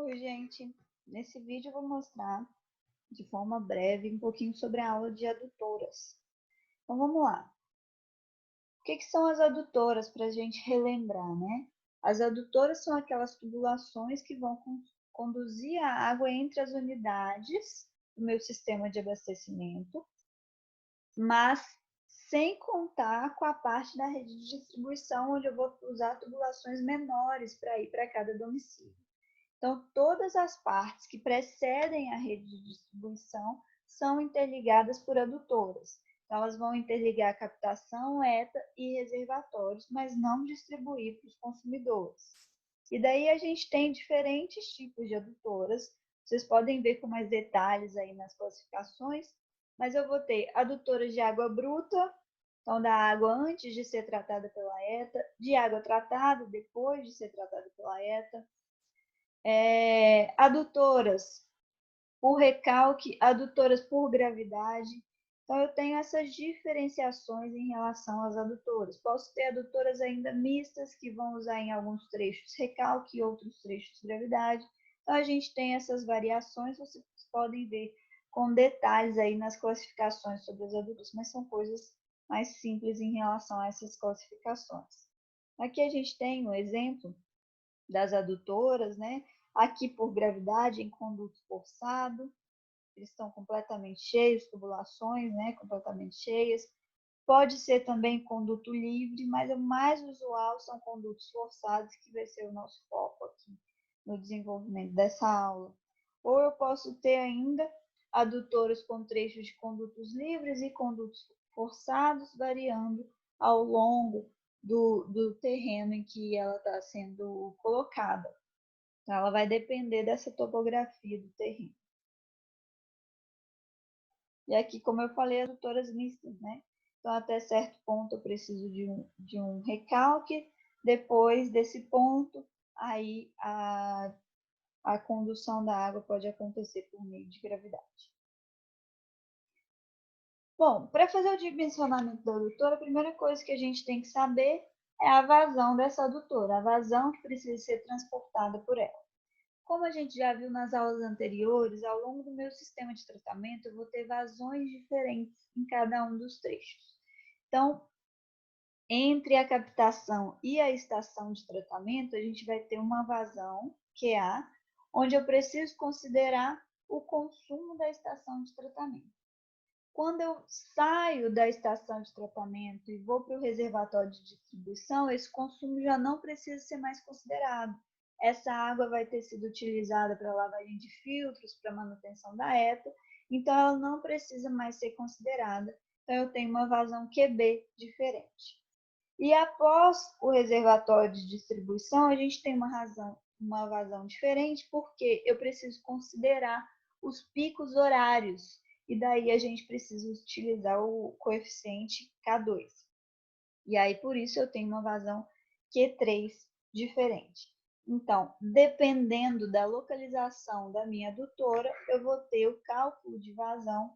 Oi, gente. Nesse vídeo eu vou mostrar de forma breve um pouquinho sobre a aula de adutoras. Então vamos lá. O que são as adutoras para a gente relembrar, né? As adutoras são aquelas tubulações que vão conduzir a água entre as unidades do meu sistema de abastecimento, mas sem contar com a parte da rede de distribuição, onde eu vou usar tubulações menores para ir para cada domicílio. Então, todas as partes que precedem a rede de distribuição são interligadas por adutoras. Então, elas vão interligar a captação, ETA e reservatórios, mas não distribuir para os consumidores. E daí a gente tem diferentes tipos de adutoras. Vocês podem ver com mais detalhes aí nas classificações, mas eu vou ter adutoras de água bruta, então da água antes de ser tratada pela ETA, de água tratada depois de ser tratada pela ETA, adutoras por recalque, adutoras por gravidade. Então, eu tenho essas diferenciações em relação às adutoras. Posso ter adutoras ainda mistas, que vão usar em alguns trechos recalque e outros trechos gravidade. Então, a gente tem essas variações, vocês podem ver com detalhes aí nas classificações sobre as adutoras, mas são coisas mais simples em relação a essas classificações. Aqui a gente tem um exemplo das adutoras, né? Aqui por gravidade em conduto forçado, eles estão completamente cheios, tubulações, né? Completamente cheias. Pode ser também conduto livre, mas o mais usual são condutos forçados, que vai ser o nosso foco aqui no desenvolvimento dessa aula. Ou eu posso ter ainda adutoras com trechos de condutos livres e condutos forçados, variando ao longo do terreno em que ela está sendo colocada. Então, ela vai depender dessa topografia do terreno. E aqui, como eu falei, adutoras mistas, né? Então, até certo ponto eu preciso de um recalque. Depois desse ponto, aí a condução da água pode acontecer por meio de gravidade. Bom, para fazer o dimensionamento da adutora, a primeira coisa que a gente tem que saber é a vazão dessa adutora, a vazão que precisa ser transportada por ela. Como a gente já viu nas aulas anteriores, ao longo do meu sistema de tratamento, eu vou ter vazões diferentes em cada um dos trechos. Então, entre a captação e a estação de tratamento, a gente vai ter uma vazão, QA, onde eu preciso considerar o consumo da estação de tratamento. Quando eu saio da estação de tratamento e vou para o reservatório de distribuição, esse consumo já não precisa ser mais considerado. Essa água vai ter sido utilizada para lavagem de filtros, para manutenção da ETA, então ela não precisa mais ser considerada. Então eu tenho uma vazão QB diferente. E após o reservatório de distribuição, a gente tem uma vazão diferente, porque eu preciso considerar os picos horários, e daí a gente precisa utilizar o coeficiente K2. E aí, por isso, eu tenho uma vazão Q3 diferente. Então, dependendo da localização da minha adutora, eu vou ter o cálculo de vazão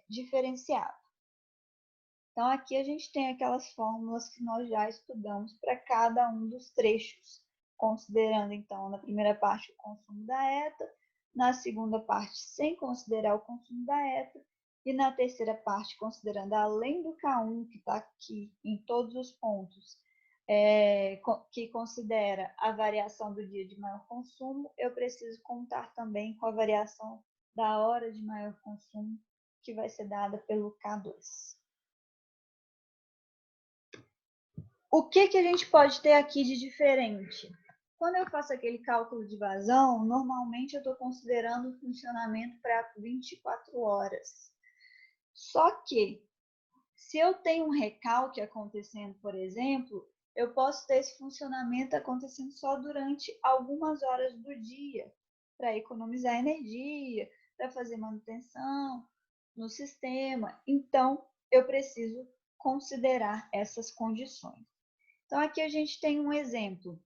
diferenciado. Então, aqui a gente tem aquelas fórmulas que nós já estudamos para cada um dos trechos, considerando, então, na primeira parte o consumo da ETA, na segunda parte sem considerar o consumo da ETA, e na terceira parte, considerando além do K1, que está aqui em todos os pontos, que considera a variação do dia de maior consumo, eu preciso contar também com a variação da hora de maior consumo, que vai ser dada pelo K2. O que a gente pode ter aqui de diferente? Quando eu faço aquele cálculo de vazão, normalmente eu estou considerando o funcionamento para 24 horas. Só que, se eu tenho um recalque acontecendo, por exemplo, eu posso ter esse funcionamento acontecendo só durante algumas horas do dia, para economizar energia, para fazer manutenção no sistema. Então, eu preciso considerar essas condições. Então, aqui a gente tem um exemplo.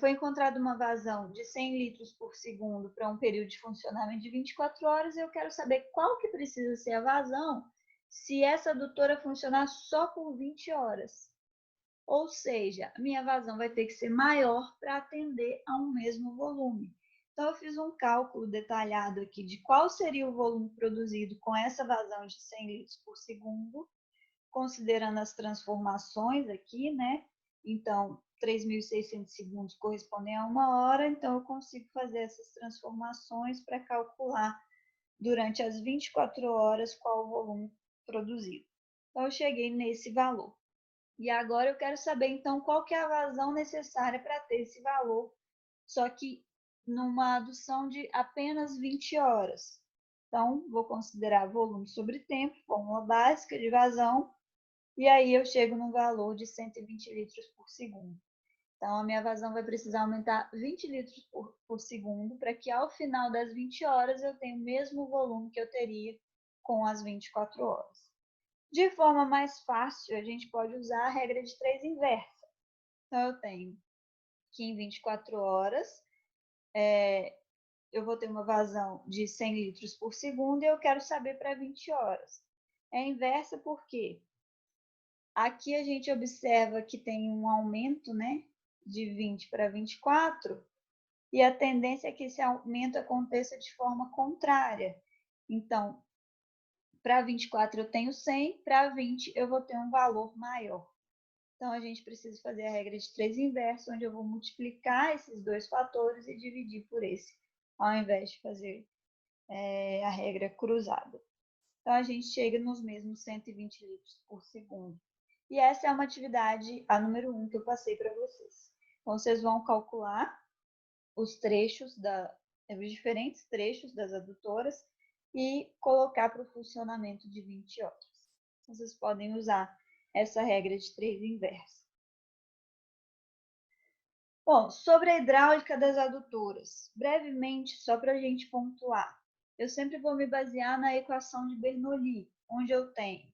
Foi encontrada uma vazão de 100 litros por segundo para um período de funcionamento de 24 horas e eu quero saber qual que precisa ser a vazão se essa adutora funcionar só por 20 horas. Ou seja, a minha vazão vai ter que ser maior para atender a um mesmo volume. Então, eu fiz um cálculo detalhado aqui de qual seria o volume produzido com essa vazão de 100 litros por segundo, considerando as transformações aqui, né? Então, 3.600 segundos correspondem a 1 hora, então eu consigo fazer essas transformações para calcular durante as 24 horas qual o volume produzido. Então, eu cheguei nesse valor. E agora eu quero saber, então, qual que é a vazão necessária para ter esse valor, só que numa adução de apenas 20 horas. Então, vou considerar volume sobre tempo, fórmula básica de vazão, e aí eu chego no valor de 120 litros por segundo. Então, a minha vazão vai precisar aumentar 20 litros por segundo para que ao final das 20 horas eu tenha o mesmo volume que eu teria com as 24 horas. De forma mais fácil, a gente pode usar a regra de 3 inversa. Então, eu tenho que em 24 horas eu vou ter uma vazão de 100 litros por segundo e eu quero saber para 20 horas. É inversa porque aqui a gente observa que tem um aumento, né, de 20 para 24, e a tendência é que esse aumento aconteça de forma contrária. Então, para 24 eu tenho 100, para 20 eu vou ter um valor maior. Então, a gente precisa fazer a regra de 3 inverso, onde eu vou multiplicar esses dois fatores e dividir por esse, ao invés de fazer a regra cruzada. Então, a gente chega nos mesmos 120 litros por segundo. E essa é uma atividade, a número 1, que eu passei para vocês. Então, vocês vão calcular os diferentes trechos das adutoras e colocar para o funcionamento de 20 horas. Vocês podem usar essa regra de 3 inversa. Bom, sobre a hidráulica das adutoras, brevemente, só para a gente pontuar, eu sempre vou me basear na equação de Bernoulli, onde eu tenho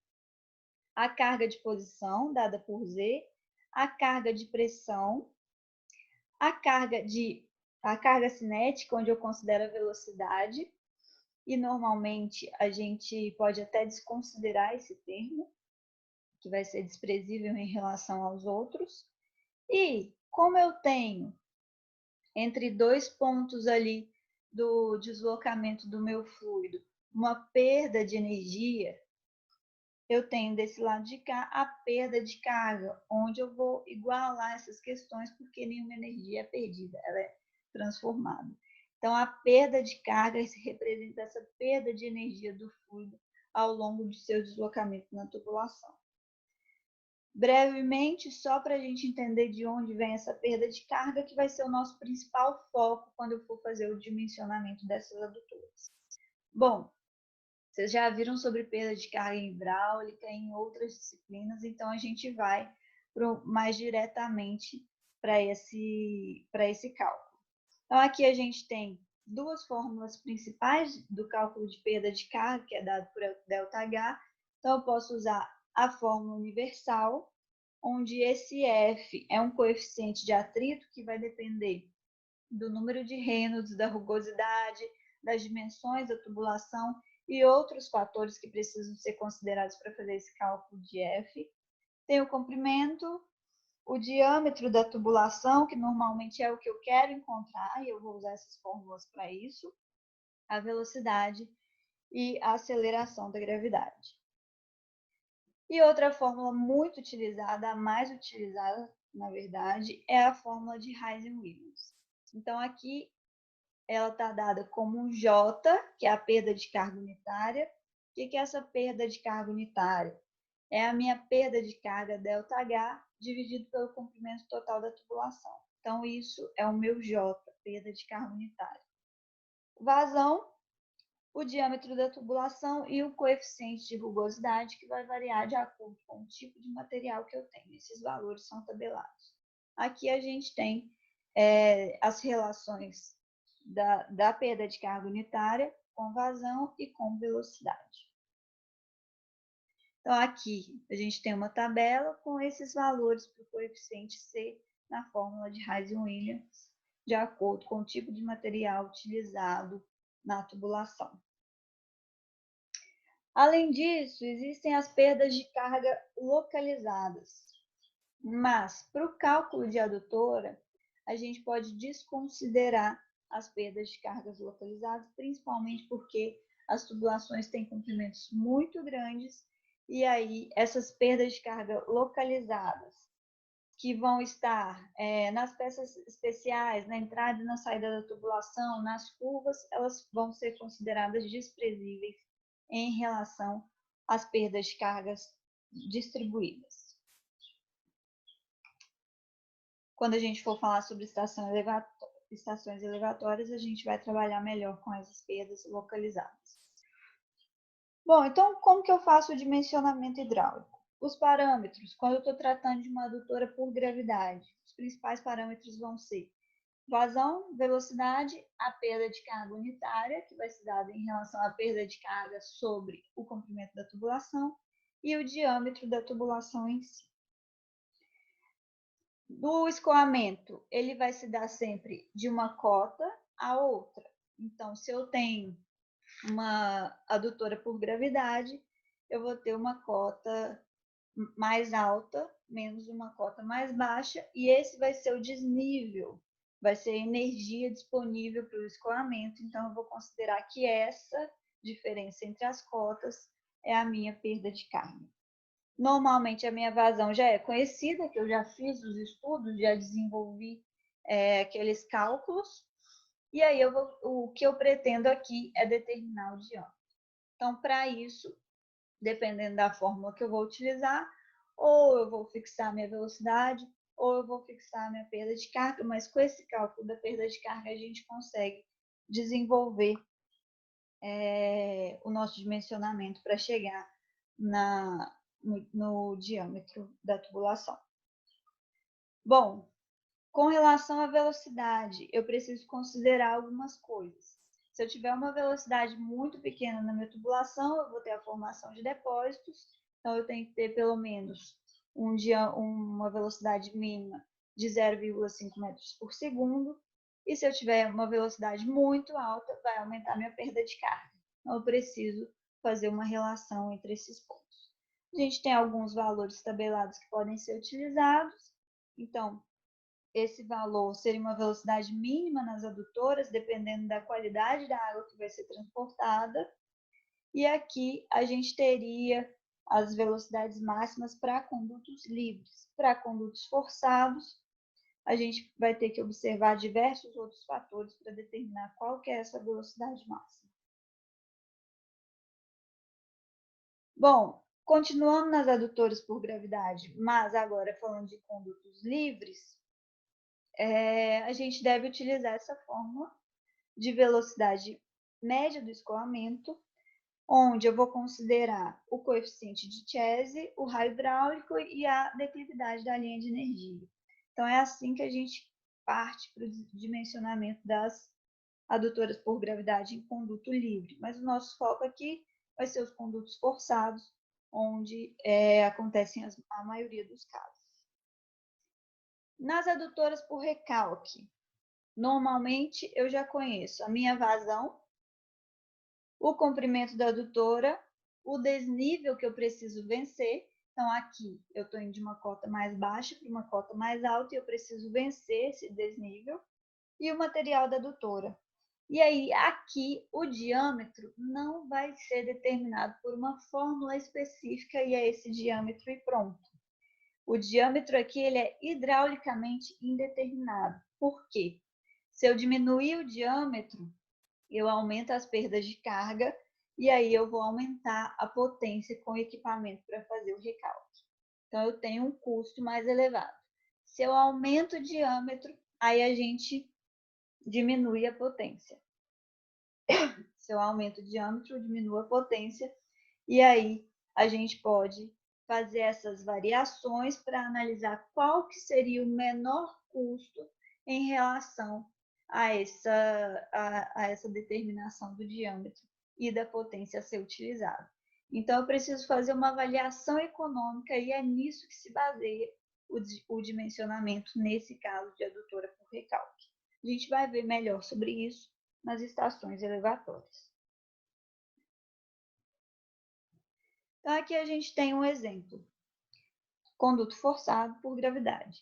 a carga de posição, dada por Z, a carga de pressão, a carga cinética, onde eu considero a velocidade, e normalmente a gente pode até desconsiderar esse termo, que vai ser desprezível em relação aos outros. E como eu tenho entre dois pontos ali do deslocamento do meu fluido uma perda de energia, eu tenho desse lado de cá a perda de carga, onde eu vou igualar essas questões, porque nenhuma energia é perdida, ela é transformada. Então, a perda de carga representa essa perda de energia do fluido ao longo do seu deslocamento na tubulação. Brevemente, só para a gente entender de onde vem essa perda de carga, que vai ser o nosso principal foco quando eu for fazer o dimensionamento dessas adutoras. Bom, vocês já viram sobre perda de carga hidráulica em outras disciplinas, então a gente vai mais diretamente para esse cálculo. Então, aqui a gente tem duas fórmulas principais do cálculo de perda de carga, que é dado por ΔH. Então, eu posso usar a fórmula universal, onde esse F é um coeficiente de atrito que vai depender do número de Reynolds, da rugosidade, das dimensões da tubulação e outros fatores que precisam ser considerados para fazer esse cálculo de F. Tem o comprimento, o diâmetro da tubulação, que normalmente é o que eu quero encontrar, e eu vou usar essas fórmulas para isso, a velocidade e a aceleração da gravidade. E outra fórmula muito utilizada, a mais utilizada, na verdade, é a fórmula de Heisen-Williams. Então, aqui ela está dada como um J, que é a perda de carga unitária. O que é essa perda de carga unitária? É a minha perda de carga ΔH dividido pelo comprimento total da tubulação. Então, isso é o meu J, perda de carga unitária. Vazão, o diâmetro da tubulação e o coeficiente de rugosidade, que vai variar de acordo com o tipo de material que eu tenho. Esses valores são tabelados. Aqui a gente tem as relações da perda de carga unitária com vazão e com velocidade. Então, aqui a gente tem uma tabela com esses valores para o coeficiente C na fórmula de Heisen-Williams, de acordo com o tipo de material utilizado na tubulação. Além disso, existem as perdas de carga localizadas. Mas, para o cálculo de adutora, a gente pode desconsiderar as perdas de cargas localizadas, principalmente porque as tubulações têm comprimentos muito grandes, e aí essas perdas de carga localizadas, que vão estar nas peças especiais, na entrada e na saída da tubulação, nas curvas, elas vão ser consideradas desprezíveis em relação às perdas de cargas distribuídas. Quando a gente for falar sobre estações elevatórias, a gente vai trabalhar melhor com essas perdas localizadas. Bom, então como que eu faço o dimensionamento hidráulico? Os parâmetros, quando eu estou tratando de uma adutora por gravidade, os principais parâmetros vão ser vazão, velocidade, a perda de carga unitária, que vai ser dada em relação à perda de carga sobre o comprimento da tubulação, e o diâmetro da tubulação em si. Do escoamento, ele vai se dar sempre de uma cota a outra. Então, se eu tenho uma adutora por gravidade, eu vou ter uma cota mais alta, menos uma cota mais baixa, e esse vai ser o desnível, vai ser a energia disponível para o escoamento. Então, eu vou considerar que essa diferença entre as cotas é a minha perda de carga. Normalmente a minha vazão já é conhecida, que eu já fiz os estudos, já desenvolvi aqueles cálculos, e aí o que eu pretendo aqui é determinar o diâmetro. Então, para isso, dependendo da fórmula que eu vou utilizar, ou eu vou fixar minha velocidade, ou eu vou fixar minha perda de carga, mas com esse cálculo da perda de carga a gente consegue desenvolver o nosso dimensionamento para chegar no diâmetro da tubulação. Bom, com relação à velocidade, eu preciso considerar algumas coisas. Se eu tiver uma velocidade muito pequena na minha tubulação, eu vou ter a formação de depósitos, então eu tenho que ter pelo menos uma velocidade mínima de 0,5 metros por segundo, e se eu tiver uma velocidade muito alta, vai aumentar minha perda de carga. Então, eu preciso fazer uma relação entre esses pontos. A gente tem alguns valores tabelados que podem ser utilizados. Então, esse valor seria uma velocidade mínima nas adutoras, dependendo da qualidade da água que vai ser transportada. E aqui a gente teria as velocidades máximas para condutos livres. Para condutos forçados, a gente vai ter que observar diversos outros fatores para determinar qual que é essa velocidade máxima. Bom, continuando nas adutoras por gravidade, mas agora falando de condutos livres, a gente deve utilizar essa fórmula de velocidade média do escoamento, onde eu vou considerar o coeficiente de Chese, o raio hidráulico e a declividade da linha de energia. Então, é assim que a gente parte para o dimensionamento das adutoras por gravidade em conduto livre. Mas o nosso foco aqui vai ser os condutos forçados, onde acontecem a maioria dos casos. Nas adutoras por recalque, normalmente eu já conheço a minha vazão, o comprimento da adutora, o desnível que eu preciso vencer. Então, aqui eu estou indo de uma cota mais baixa para uma cota mais alta e eu preciso vencer esse desnível. E o material da adutora. E aí, aqui, o diâmetro não vai ser determinado por uma fórmula específica e é esse diâmetro e pronto. O diâmetro aqui ele é hidraulicamente indeterminado. Por quê? Se eu diminuir o diâmetro, eu aumento as perdas de carga e aí eu vou aumentar a potência com o equipamento para fazer o recalque. Então, eu tenho um custo mais elevado. Se eu aumento o diâmetro, aí a gente diminui a potência. Se eu aumento o diâmetro, diminui a potência e aí a gente pode fazer essas variações para analisar qual que seria o menor custo em relação a essa determinação do diâmetro e da potência a ser utilizada. Então, eu preciso fazer uma avaliação econômica e é nisso que se baseia o dimensionamento, nesse caso de adutora por recalque. A gente vai ver melhor sobre isso nas estações elevatórias. Então, aqui a gente tem um exemplo. conduto forçado por gravidade.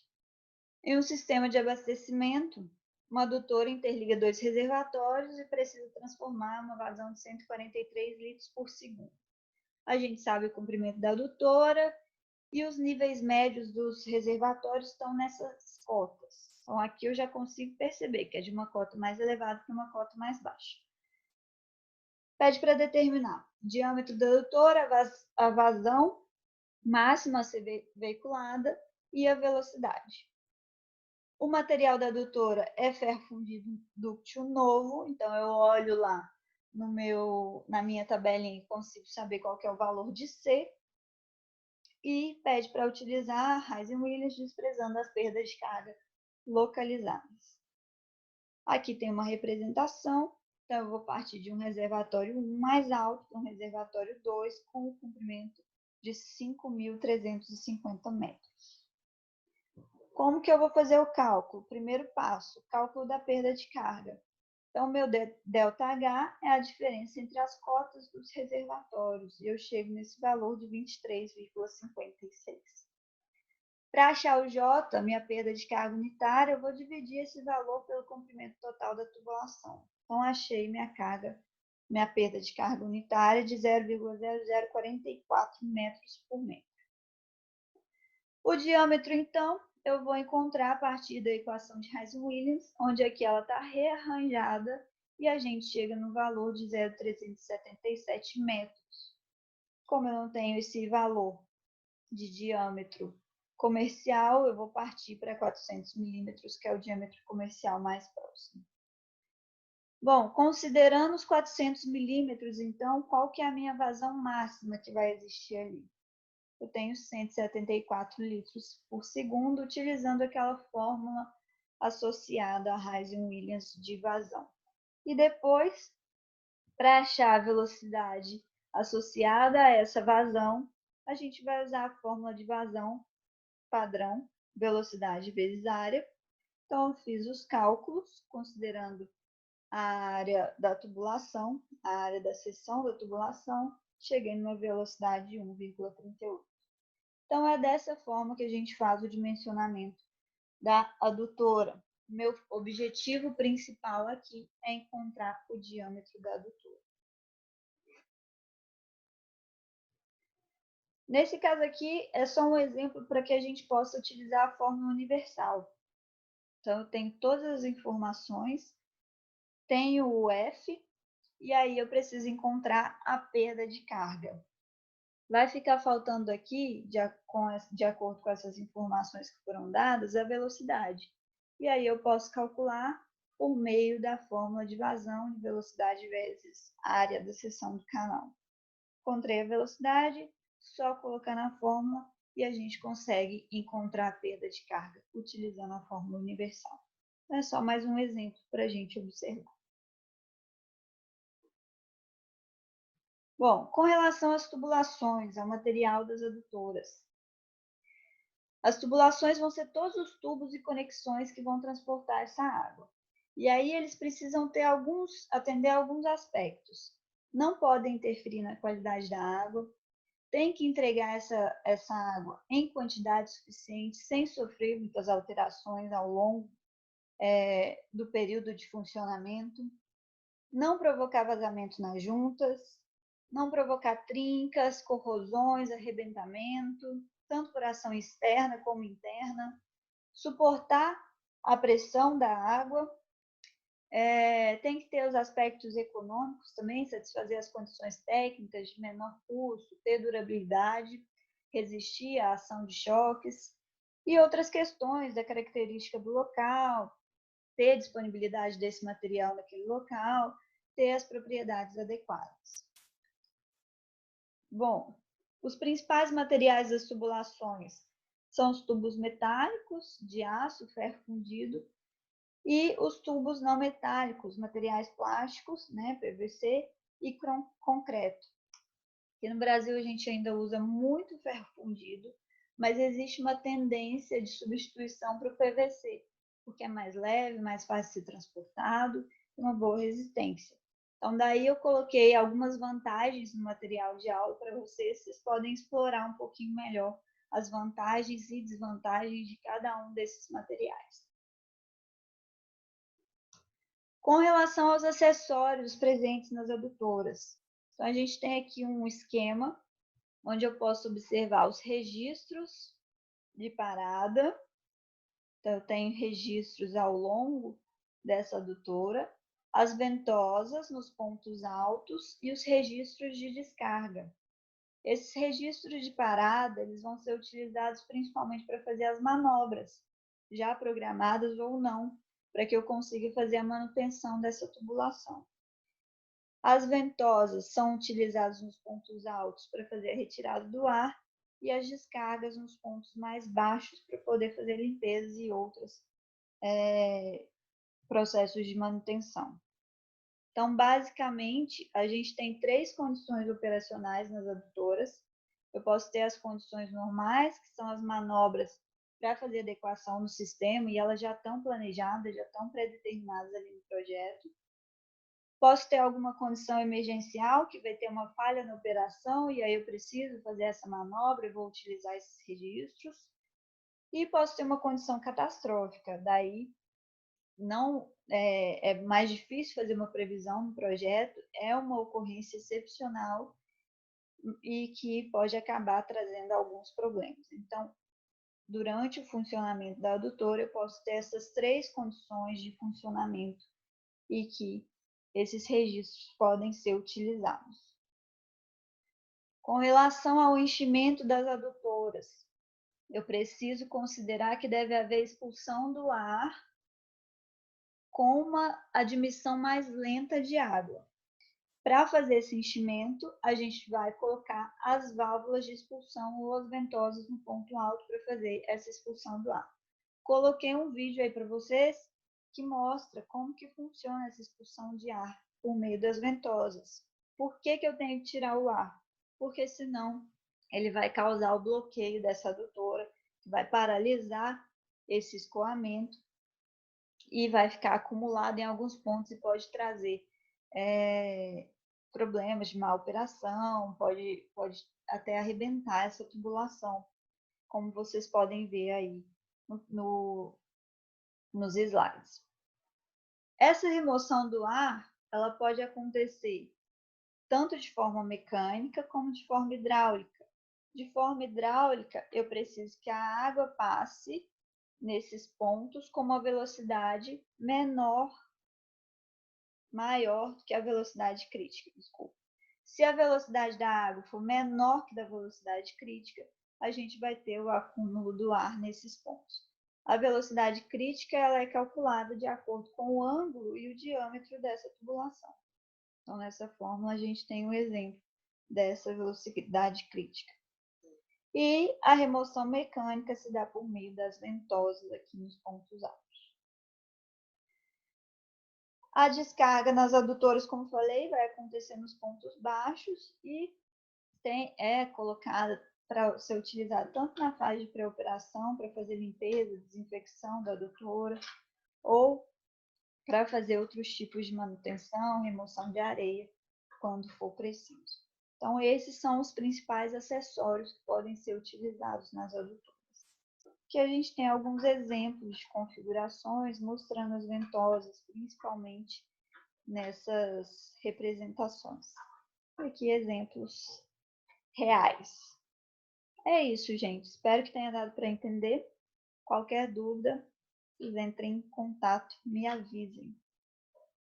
Em um sistema de abastecimento, uma adutora interliga dois reservatórios e precisa transformar uma vazão de 143 litros por segundo. A gente sabe o comprimento da adutora e os níveis médios dos reservatórios estão nessas cotas. Então, aqui eu já consigo perceber que é de uma cota mais elevada para uma cota mais baixa. Pede para determinar o diâmetro da adutora, a vazão máxima a ser veiculada e a velocidade. O material da adutora é ferro fundido dúctil novo, então eu olho lá na minha tabelinha e consigo saber qual que é o valor de C. E pede para utilizar Reis-Williams, desprezando as perdas de carga localizadas. Aqui tem uma representação, então eu vou partir de um reservatório 1 mais alto para um reservatório 2 com o comprimento de 5.350 metros. Como que eu vou fazer o cálculo? Primeiro passo, cálculo da perda de carga. Então, meu ΔH é a diferença entre as cotas dos reservatórios, e eu chego nesse valor de 23,56. Para achar o J, minha perda de carga unitária, eu vou dividir esse valor pelo comprimento total da tubulação. Então, achei minha perda de carga unitária de 0,0044 metros por metro. O diâmetro, então, eu vou encontrar a partir da equação de Reis-Williams, onde aqui ela está rearranjada e a gente chega no valor de 0,377 metros. Como eu não tenho esse valor de diâmetro comercial, eu vou partir para 400 milímetros, que é o diâmetro comercial mais próximo. Bom, considerando os 400 milímetros, então, qual que é a minha vazão máxima que vai existir ali? Eu tenho 174 litros por segundo, utilizando aquela fórmula associada a Reis-Williams de vazão. E depois, para achar a velocidade associada a essa vazão, a gente vai usar a fórmula de vazão padrão, velocidade vezes área. Então, eu fiz os cálculos, considerando a área da tubulação, a área da seção da tubulação, cheguei numa velocidade de 1,38. Então, é dessa forma que a gente faz o dimensionamento da adutora. Meu objetivo principal aqui é encontrar o diâmetro da adutora. Nesse caso aqui, é só um exemplo para que a gente possa utilizar a fórmula universal. Então, eu tenho todas as informações, tenho o F, e aí eu preciso encontrar a perda de carga. Vai ficar faltando aqui, de acordo com essas informações que foram dadas, a velocidade. E aí eu posso calcular por meio da fórmula de vazão de velocidade vezes a área da seção do canal. Encontrei a velocidade, só colocar na fórmula e a gente consegue encontrar a perda de carga utilizando a fórmula universal. Então, é só mais um exemplo para a gente observar. Bom, com relação às tubulações, ao material das adutoras. As tubulações vão ser todos os tubos e conexões que vão transportar essa água. E aí eles precisam atender a alguns aspectos. Não podem interferir na qualidade da água, tem que entregar essa água em quantidade suficiente, sem sofrer muitas alterações ao longo do período de funcionamento, não provocar vazamento nas juntas, não provocar trincas, corrosões, arrebentamento, tanto por ação externa como interna, suportar a pressão da água, tem que ter os aspectos econômicos também, satisfazer as condições técnicas de menor custo, ter durabilidade, resistir à ação de choques e outras questões da característica do local, ter disponibilidade desse material naquele local, ter as propriedades adequadas. Bom, os principais materiais das tubulações são os tubos metálicos, de aço, ferro fundido, e os tubos não metálicos, materiais plásticos, né, PVC, e concreto. Aqui no Brasil a gente ainda usa muito ferro fundido, mas existe uma tendência de substituição para o PVC, porque é mais leve, mais fácil de ser transportado e uma boa resistência. Então, daí eu coloquei algumas vantagens no material de aula para vocês podem explorar um pouquinho melhor as vantagens e desvantagens de cada um desses materiais. Com relação aos acessórios presentes nas adutoras, então a gente tem aqui um esquema onde eu posso observar os registros de parada. Então, eu tenho registros ao longo dessa adutora, as ventosas nos pontos altos e os registros de descarga. Esses registros de parada, eles vão ser utilizados principalmente para fazer as manobras, já programadas ou não, para que eu consiga fazer a manutenção dessa tubulação. As ventosas são utilizadas nos pontos altos para fazer a retirada do ar e as descargas nos pontos mais baixos para poder fazer limpezas e outros processos de manutenção. Então, basicamente, a gente tem 3 condições operacionais nas adutoras. Eu posso ter as condições normais, que são as manobras para fazer adequação no sistema, e elas já estão planejadas, já estão pré-determinadas ali no projeto. Posso ter alguma condição emergencial, que vai ter uma falha na operação, e aí eu preciso fazer essa manobra e vou utilizar esses registros. E posso ter uma condição catastrófica, daí não é mais difícil fazer uma previsão no projeto, é uma ocorrência excepcional e que pode acabar trazendo alguns problemas. Então, durante o funcionamento da adutora, eu posso ter essas 3 condições de funcionamento e que esses registros podem ser utilizados. Com relação ao enchimento das adutoras, eu preciso considerar que deve haver expulsão do ar com uma admissão mais lenta de água. Para fazer esse enchimento, a gente vai colocar as válvulas de expulsão ou as ventosas no ponto alto para fazer essa expulsão do ar. Coloquei um vídeo aí para vocês que mostra como que funciona essa expulsão de ar por meio das ventosas. Por que eu tenho que tirar o ar? Porque senão ele vai causar o bloqueio dessa adutora, que vai paralisar esse escoamento e vai ficar acumulado em alguns pontos e pode trazer problemas de má operação, pode até arrebentar essa tubulação, como vocês podem ver aí nos slides. Essa remoção do ar, ela pode acontecer tanto de forma mecânica como de forma hidráulica. De forma hidráulica, eu preciso que a água passe nesses pontos com uma velocidade maior do que a velocidade crítica, desculpa. Se a velocidade da água for menor que a da velocidade crítica, a gente vai ter o acúmulo do ar nesses pontos. A velocidade crítica ela é calculada de acordo com o ângulo e o diâmetro dessa tubulação. Então, nessa fórmula, a gente tem um exemplo dessa velocidade crítica. E a remoção mecânica se dá por meio das ventosas aqui nos pontos altos. A descarga nas adutoras, como falei, vai acontecer nos pontos baixos e é colocada para ser utilizada tanto na fase de pré-operação, para fazer limpeza, desinfecção da adutora, ou para fazer outros tipos de manutenção, remoção de areia, quando for preciso. Então, esses são os principais acessórios que podem ser utilizados nas adutoras. Aqui a gente tem alguns exemplos de configurações mostrando as ventosas, principalmente nessas representações. Aqui exemplos reais. É isso, gente. Espero que tenha dado para entender. Qualquer dúvida, vocês entrem em contato, me avisem.